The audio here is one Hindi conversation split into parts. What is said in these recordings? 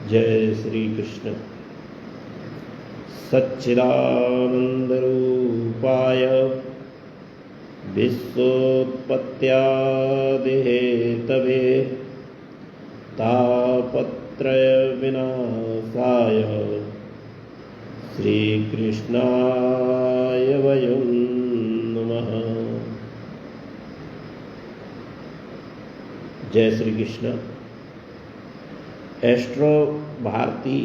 जय श्री कृष्ण। सच्चिदानंदरूपाय विश्वोत्पत्त्यादिहेतवे तापत्रय विनाशाय श्रीकृष्णाय वयं नमः। जय श्री कृष्ण। एस्ट्रो भारती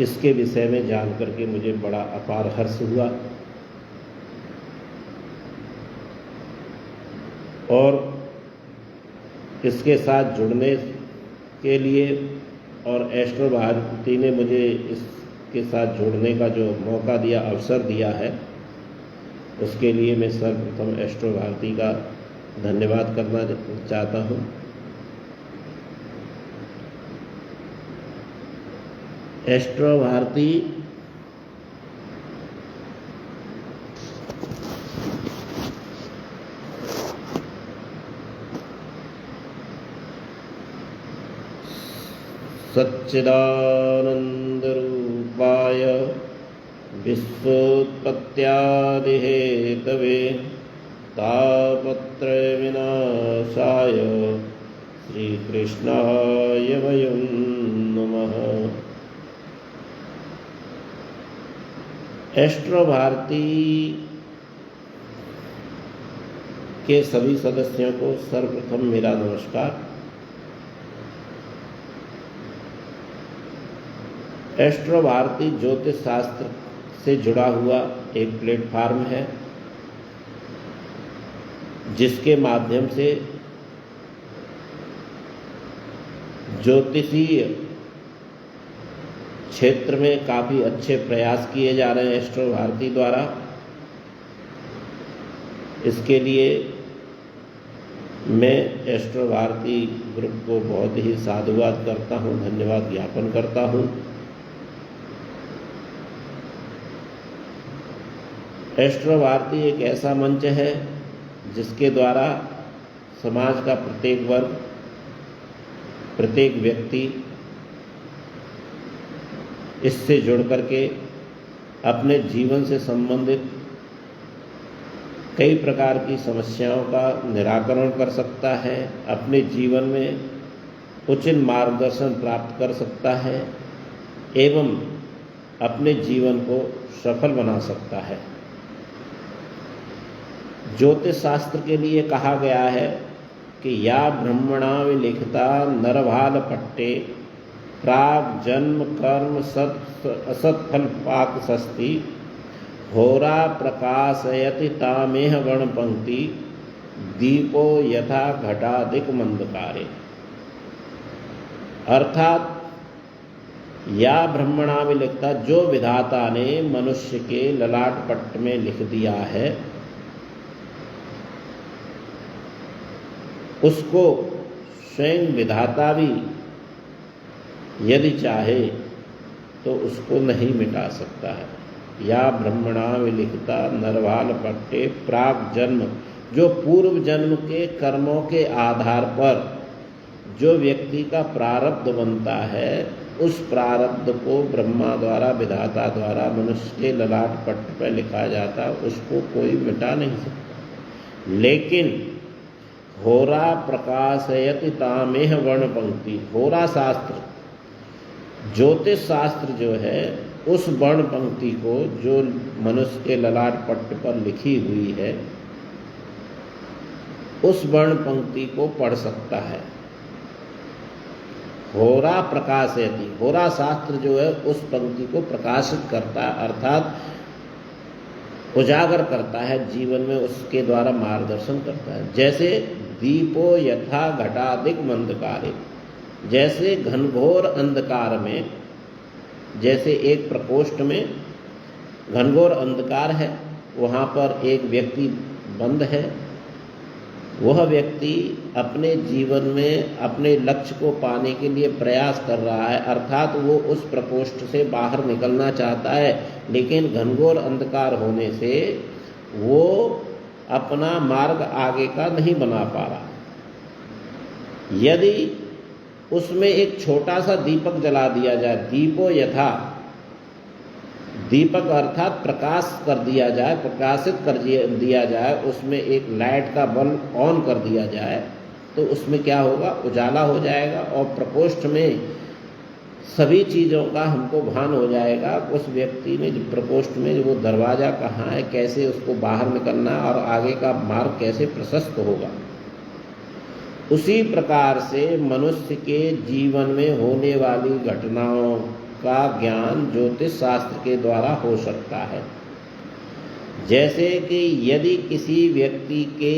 इसके विषय में जान करके मुझे बड़ा अपार हर्ष हुआ और इसके साथ जुड़ने के लिए और एस्ट्रो भारती ने मुझे इसके साथ जुड़ने का जो मौका दिया, अवसर दिया है, उसके लिए मैं सर्वप्रथम एस्ट्रो भारती का धन्यवाद करना चाहता हूँ। एस्ट्रो भारती सच्चिदानंदरूपाय विश्वोत्पत्त्यादिहेतवे तापत्रय विनाशाय श्रीकृष्णाय वयं नमः। एस्ट्रो भारती के सभी सदस्यों को सर्वप्रथम मेरा नमस्कार। एस्ट्रो भारती ज्योतिष शास्त्र से जुड़ा हुआ एक प्लेटफार्म है जिसके माध्यम से ज्योतिषीय क्षेत्र में काफ़ी अच्छे प्रयास किए जा रहे हैं एस्ट्रो भारती द्वारा। इसके लिए मैं एस्ट्रो भारती ग्रुप को बहुत ही साधुवाद करता हूँ, धन्यवाद ज्ञापन करता हूँ। एस्ट्रो भारती एक ऐसा मंच है जिसके द्वारा समाज का प्रत्येक वर्ग, प्रत्येक व्यक्ति इससे जुड़ करके अपने जीवन से संबंधित कई प्रकार की समस्याओं का निराकरण कर सकता है, अपने जीवन में उचित मार्गदर्शन प्राप्त कर सकता है एवं अपने जीवन को सफल बना सकता है। ज्योतिष शास्त्र के लिए कहा गया है कि या ब्रह्मणा विलिखिता नरभाल पट्टे प्राग जन्म कर्म असत्फल पाक सस्ती होरा प्रकाशयति तामेह वर्ण पंक्ति दीपो यथा घटाधिक मंदकारे। अर्थात या ब्रह्मणा विलिखिता, जो विधाता ने मनुष्य के ललाट पट्ट में लिख दिया है उसको स्वयं विधाता भी यदि चाहे तो उसको नहीं मिटा सकता है। या ब्रह्मणा विलिखिता नरभाल पट्टे प्राग जन्म, जो पूर्व जन्म के कर्मों के आधार पर जो व्यक्ति का प्रारब्ध बनता है उस प्रारब्ध को ब्रह्मा द्वारा, विधाता द्वारा मनुष्य के ललाट पट्ट पर लिखा जाता, उसको कोई मिटा नहीं सकता। लेकिन होरा प्रकाशयति तामेह वर्ण पंक्ति, होरा शास्त्र, ज्योतिष शास्त्र जो है, उस वर्ण पंक्ति को जो मनुष्य के ललाट पट्ट पर लिखी हुई है उस वर्ण पंक्ति को पढ़ सकता है। होरा प्रकाशयति, होरा शास्त्र जो है उस पंक्ति को प्रकाशित करता है, अर्थात उजागर करता है, जीवन में उसके द्वारा मार्गदर्शन करता है। जैसे दीपो यथा घटाधिक मंदकारे, जैसे घनघोर अंधकार में, जैसे एक प्रकोष्ठ में घनघोर अंधकार है, वहाँ पर एक व्यक्ति बंद है, वह व्यक्ति अपने जीवन में अपने लक्ष्य को पाने के लिए प्रयास कर रहा है, अर्थात वो उस प्रकोष्ठ से बाहर निकलना चाहता है, लेकिन घनघोर अंधकार होने से वो अपना मार्ग आगे का नहीं बना पा रहा। यदि उसमें एक छोटा सा दीपक जला दिया जाए, दीपो यथा, दीपक अर्थात प्रकाश कर दिया जाए, प्रकाशित कर दिया जाए, उसमें एक लाइट का बल्ब ऑन कर दिया जाए, तो उसमें क्या होगा, उजाला हो जाएगा और प्रकोष्ठ में सभी चीज़ों का हमको भान हो जाएगा। उस व्यक्ति में प्रकोष्ठ में वो दरवाज़ा कहाँ है, कैसे उसको बाहर निकलना है और आगे का मार्ग कैसे प्रशस्त होगा। उसी प्रकार से मनुष्य के जीवन में होने वाली घटनाओं का ज्ञान ज्योतिष शास्त्र के द्वारा हो सकता है। जैसे कि यदि किसी व्यक्ति के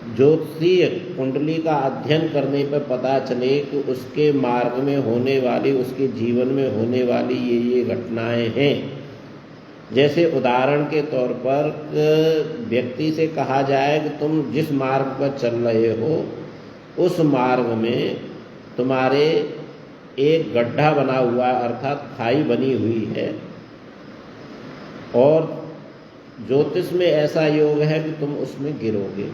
ज्योतिषीय कुंडली का अध्ययन करने पर पता चले कि उसके मार्ग में होने वाली, उसके जीवन में होने वाली ये घटनाएं हैं। जैसे उदाहरण के तौर पर व्यक्ति से कहा जाए कि तुम जिस मार्ग पर चल रहे हो उस मार्ग में तुम्हारे एक गड्ढा बना हुआ है, अर्थात खाई बनी हुई है, और ज्योतिष में ऐसा योग है कि तुम उसमें गिरोगे।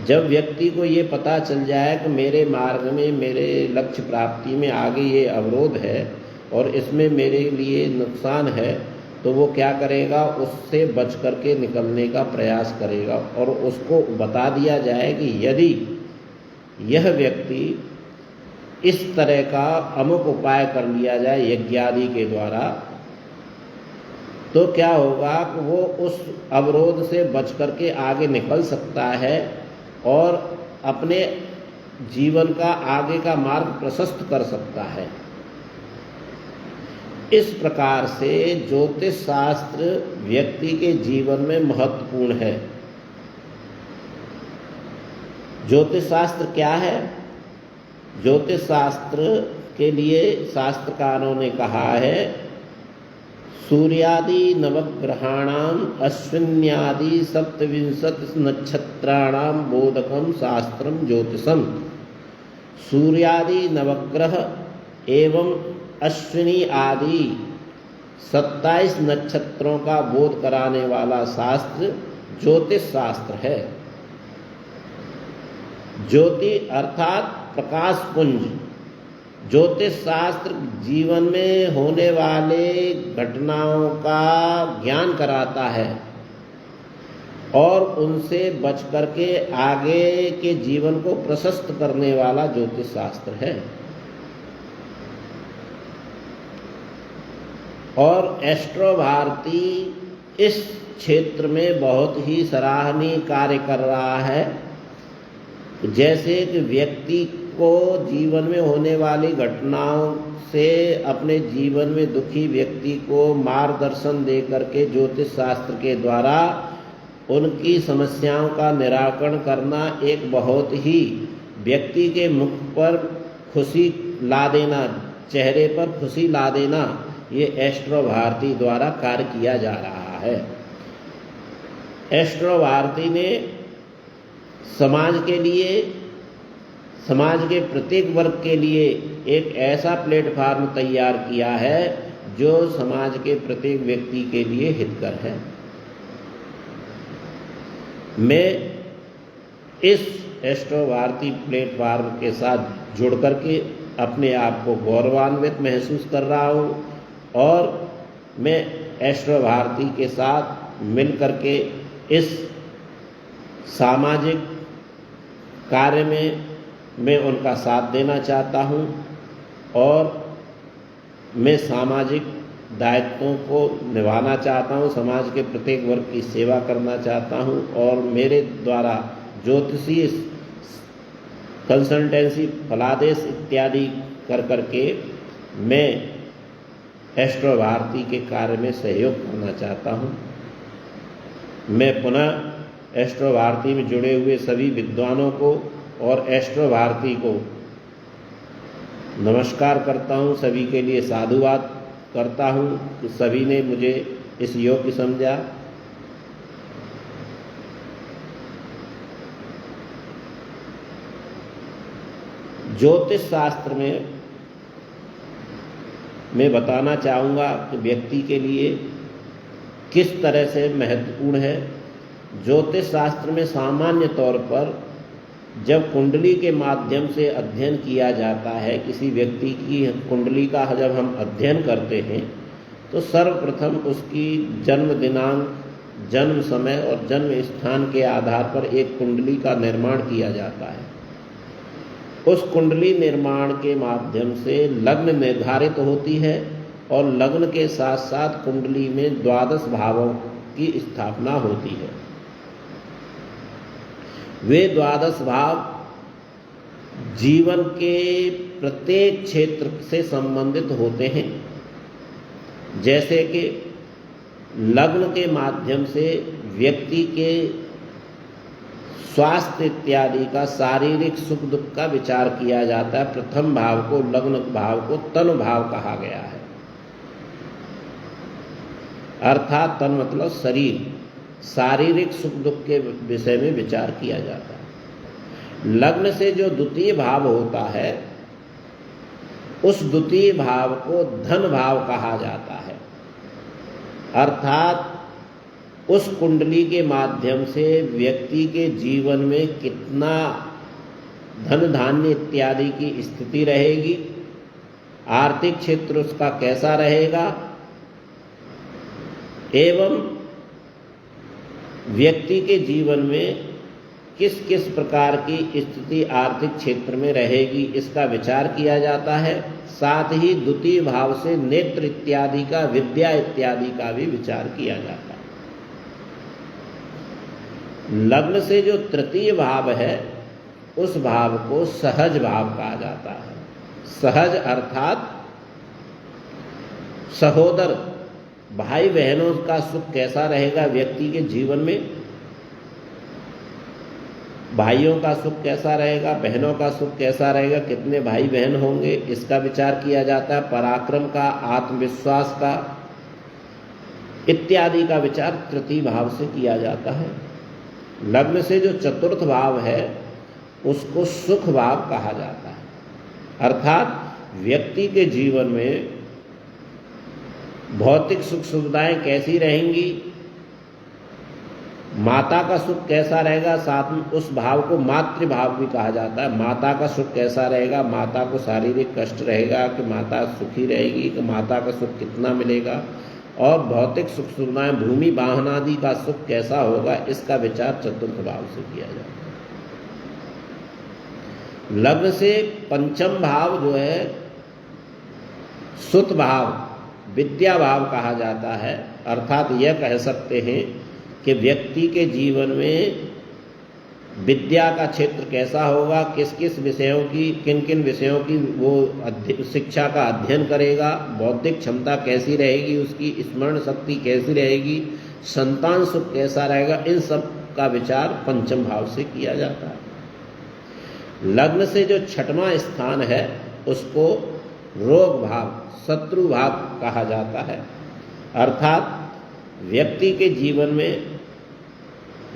जब व्यक्ति को ये पता चल जाए कि मेरे मार्ग में, मेरे लक्ष्य प्राप्ति में आगे ये अवरोध है और इसमें मेरे लिए नुकसान है, तो वो क्या करेगा, उससे बच करके निकलने का प्रयास करेगा। और उसको बता दिया जाए कि यदि यह व्यक्ति इस तरह का अमुक उपाय कर लिया जाए यज्ञादि के द्वारा, तो क्या होगा कि वो उस अवरोध से बच करके आगे निकल सकता है और अपने जीवन का आगे का मार्ग प्रशस्त कर सकता है। इस प्रकार से ज्योतिष शास्त्र व्यक्ति के जीवन में महत्वपूर्ण है। ज्योतिष शास्त्र क्या है? ज्योतिष शास्त्र के लिए शास्त्रकारों ने कहा है, सूर्यादि नवग्रहाणाम अश्विन्यादि सप्तविंशति नक्षत्राणाम बोधकम शास्त्रम ज्योतिषम। सूर्यादि नवग्रह एवं अश्विनी आदि 27 नक्षत्रों का बोध कराने वाला शास्त्र ज्योतिष शास्त्र है। ज्योति अर्थात प्रकाश पुंज। ज्योतिष शास्त्र जीवन में होने वाले घटनाओं का ज्ञान कराता है और उनसे बच करके आगे के जीवन को प्रशस्त करने वाला ज्योतिष शास्त्र है। और एस्ट्रो भारती इस क्षेत्र में बहुत ही सराहनीय कार्य कर रहा है। जैसे कि व्यक्ति को जीवन में होने वाली घटनाओं से अपने जीवन में दुखी व्यक्ति को मार्गदर्शन दे करके ज्योतिष शास्त्र के द्वारा उनकी समस्याओं का निराकरण करना एक बहुत ही व्यक्ति के मुख पर खुशी ला देना, चेहरे पर खुशी ला देना, ये एस्ट्रो भारती द्वारा कार्य किया जा रहा है। एस्ट्रो भारती ने समाज के लिए, समाज के प्रत्येक वर्ग के लिए एक ऐसा प्लेटफार्म तैयार किया है जो समाज के प्रत्येक व्यक्ति के लिए हितकर है। मैं इस एस्ट्रो भारती प्लेटफार्म के साथ जुड़ करके अपने आप को गौरवान्वित महसूस कर रहा हूँ और मैं एस्ट्रो भारती के साथ मिल करके इस सामाजिक कार्य में मैं उनका साथ देना चाहता हूँ और मैं सामाजिक दायित्वों को निभाना चाहता हूँ, समाज के प्रत्येक वर्ग की सेवा करना चाहता हूँ और मेरे द्वारा ज्योतिषीय कंसल्टेंसी, फलादेश इत्यादि कर करके मैं एस्ट्रो भारती के कार्य में सहयोग करना चाहता हूँ। मैं पुनः एस्ट्रो भारती में जुड़े हुए सभी विद्वानों को और एस्ट्रो भारती को नमस्कार करता हूँ, सभी के लिए साधुवाद करता हूँ कि सभी ने मुझे इस योग्य समझा। ज्योतिष शास्त्र में मैं बताना चाहूँगा कि व्यक्ति के लिए किस तरह से महत्वपूर्ण है। ज्योतिष शास्त्र में सामान्य तौर पर जब कुंडली के माध्यम से अध्ययन किया जाता है, किसी व्यक्ति की कुंडली का जब हम अध्ययन करते हैं तो सर्वप्रथम उसकी जन्म दिनांक, जन्म समय और जन्म स्थान के आधार पर एक कुंडली का निर्माण किया जाता है। उस कुंडली निर्माण के माध्यम से लग्न निर्धारित होती है और लग्न के साथ साथ कुंडली में 12 भावों की स्थापना होती है। वे 12 भाव जीवन के प्रत्येक क्षेत्र से संबंधित होते हैं। जैसे कि लग्न के माध्यम से व्यक्ति के स्वास्थ्य इत्यादि का, शारीरिक सुख दुख का विचार किया जाता है। प्रथम भाव को, लग्न भाव को तन भाव कहा गया है, अर्थात तन मतलब शरीर, शारीरिक सुख दुख के विषय में विचार किया जाता है। लग्न से जो द्वितीय भाव होता है, उस द्वितीय भाव को धन भाव कहा जाता है, अर्थात उस कुंडली के माध्यम से व्यक्ति के जीवन में कितना धन धान्य इत्यादि की स्थिति रहेगी, आर्थिक क्षेत्र उसका कैसा रहेगा, एवं व्यक्ति के जीवन में किस किस प्रकार की स्थिति आर्थिक क्षेत्र में रहेगी, इसका विचार किया जाता है। साथ ही द्वितीय भाव से नेत्र इत्यादि का, विद्या इत्यादि का भी विचार किया जाता है। लग्न से जो तृतीय भाव है, उस भाव को सहज भाव कहा जाता है। सहज अर्थात सहोदर, भाई बहनों का सुख कैसा रहेगा व्यक्ति के जीवन में, भाइयों का सुख कैसा रहेगा, बहनों का सुख कैसा रहेगा, कितने भाई बहन होंगे, इसका विचार किया जाता है। पराक्रम का, आत्मविश्वास का इत्यादि का विचार तृतीय भाव से किया जाता है। लग्न से जो चतुर्थ भाव है, उसको सुख भाव कहा जाता है, अर्थात व्यक्ति के जीवन में भौतिक सुख सुविधाएं कैसी रहेंगी, माता का सुख कैसा रहेगा, साथ में उस भाव को मातृभाव भी कहा जाता है। माता का सुख कैसा रहेगा, माता को शारीरिक कष्ट रहेगा कि माता सुखी रहेगी, कि माता का सुख कितना मिलेगा, और भौतिक सुख सुविधाएं, भूमि वाहन आदि का सुख कैसा होगा, इसका विचार चतुर्थ भाव से किया जाता है। लग्न से पंचम भाव जो है सुत भाव, विद्या भाव कहा जाता है, अर्थात यह कह सकते हैं कि व्यक्ति के जीवन में विद्या का क्षेत्र कैसा होगा, किस किस विषयों की, किन किन विषयों की वो शिक्षा का अध्ययन करेगा, बौद्धिक क्षमता कैसी रहेगी, उसकी स्मरण शक्ति कैसी रहेगी, संतान सुख कैसा रहेगा, इन सब का विचार पंचम भाव से किया जाता है। लग्न से जो छठवां स्थान है, उसको रोग भाव, शत्रु भाव कहा जाता है, अर्थात व्यक्ति के जीवन में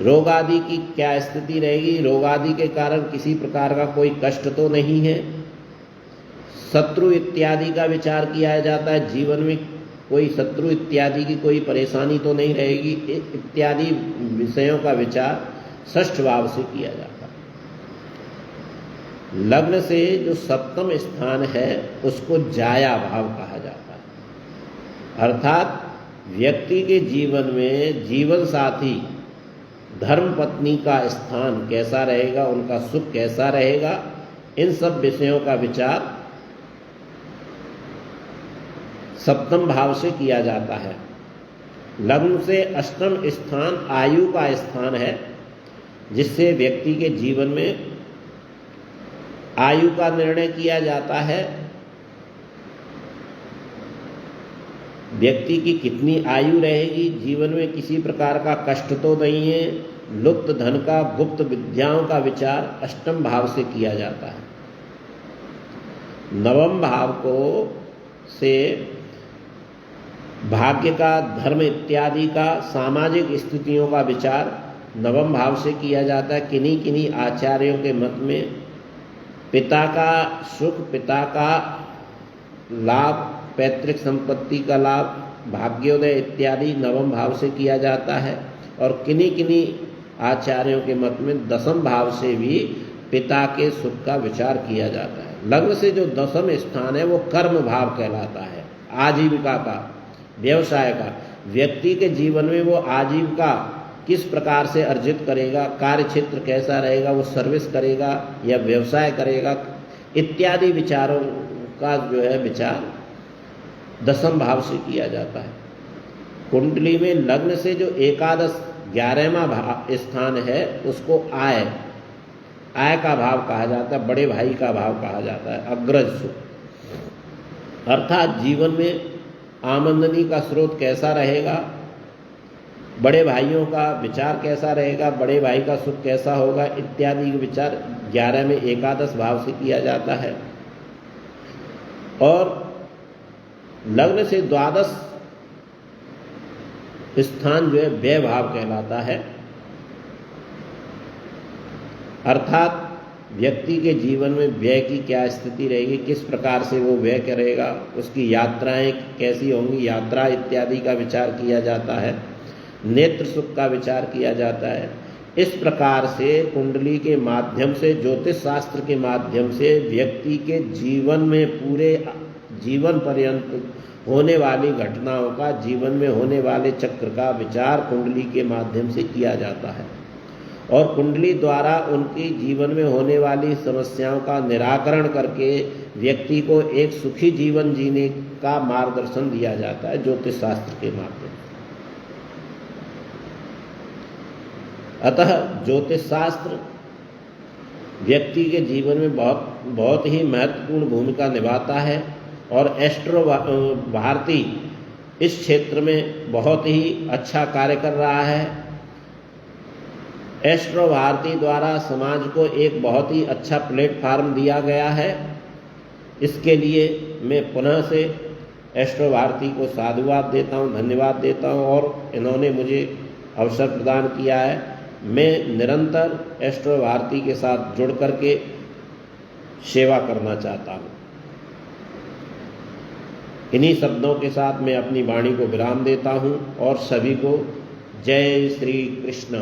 रोग आदि की क्या स्थिति रहेगी, रोग आदि के कारण किसी प्रकार का कोई कष्ट तो नहीं है, शत्रु इत्यादि का विचार किया जाता है, जीवन में कोई शत्रु इत्यादि की कोई परेशानी तो नहीं रहेगी, इत्यादि विषयों का विचार षष्ठ भाव से किया जाता है। लग्न से जो सप्तम स्थान है, उसको जाया भाव कहा जाता है, अर्थात व्यक्ति के जीवन में जीवन साथी, धर्म पत्नी का स्थान कैसा रहेगा, उनका सुख कैसा रहेगा, इन सब विषयों का विचार सप्तम भाव से किया जाता है। लग्न से अष्टम स्थान आयु का स्थान है, जिससे व्यक्ति के जीवन में आयु का निर्णय किया जाता है। व्यक्ति की कितनी आयु रहेगी, जीवन में किसी प्रकार का कष्ट तो नहीं है, लुप्त धन का, गुप्त विद्याओं का विचार अष्टम भाव से किया जाता है। नवम भाव को से भाग्य का, धर्म इत्यादि का, सामाजिक स्थितियों का विचार नवम भाव से किया जाता है। किन्हीं किन्हीं आचार्यों के मत में पिता का सुख, पिता का लाभ, पैतृक संपत्ति का लाभ, भाग्योदय इत्यादि नवम भाव से किया जाता है, और किन्हीं किन्हीं आचार्यों के मत में दसम भाव से भी पिता के सुख का विचार किया जाता है। लग्न से जो दशम स्थान है वो कर्म भाव कहलाता है, आजीविका का, व्यवसाय का। व्यक्ति के जीवन में वो आजीविका किस प्रकार से अर्जित करेगा, कार्य क्षेत्र कैसा रहेगा, वो सर्विस करेगा या व्यवसाय करेगा, इत्यादि विचारों का जो है विचार दशम भाव से किया जाता है। कुंडली में लग्न से जो एकादश 11वां स्थान है उसको आय का भाव कहा जाता है, बड़े भाई का भाव कहा जाता है, अग्रज सुख। अर्थात जीवन में आमदनी का स्रोत कैसा रहेगा, बड़े भाइयों का विचार कैसा रहेगा, बड़े भाई का सुख कैसा होगा, इत्यादि के विचार 11 में एकादश भाव से किया जाता है। और लग्न से द्वादश स्थान जो है व्यय भाव कहलाता है। अर्थात व्यक्ति के जीवन में व्यय की क्या स्थिति रहेगी, किस प्रकार से वो व्यय करेगा, उसकी यात्राएं कैसी होंगी, यात्रा इत्यादि का विचार किया जाता है। नेत्र सुख का विचार किया जाता है। इस प्रकार से कुंडली के माध्यम से, ज्योतिष शास्त्र के माध्यम से व्यक्ति के जीवन में पूरे जीवन पर्यंत होने वाली घटनाओं का, जीवन में होने वाले चक्र का विचार कुंडली के माध्यम से किया जाता है। और कुंडली द्वारा उनकी जीवन में होने वाली समस्याओं का निराकरण करके व्यक्ति को एक सुखी जीवन जीने का मार्गदर्शन दिया जाता है ज्योतिष शास्त्र के माध्यम से। अतः ज्योतिष शास्त्र व्यक्ति के जीवन में बहुत ही महत्वपूर्ण भूमिका निभाता है। और एस्ट्रो भारती इस क्षेत्र में बहुत ही अच्छा कार्य कर रहा है। एस्ट्रो भारती द्वारा समाज को एक बहुत ही अच्छा प्लेटफार्म दिया गया है। इसके लिए मैं पुनः से एस्ट्रो भारती को साधुवाद देता हूँ, धन्यवाद देता हूँ। और इन्होंने मुझे अवसर प्रदान किया है। मैं निरंतर एस्ट्रो भारती के साथ जुड़ करके सेवा करना चाहता हूँ। इन्हीं शब्दों के साथ मैं अपनी वाणी को विराम देता हूँ और सभी को जय श्री कृष्ण।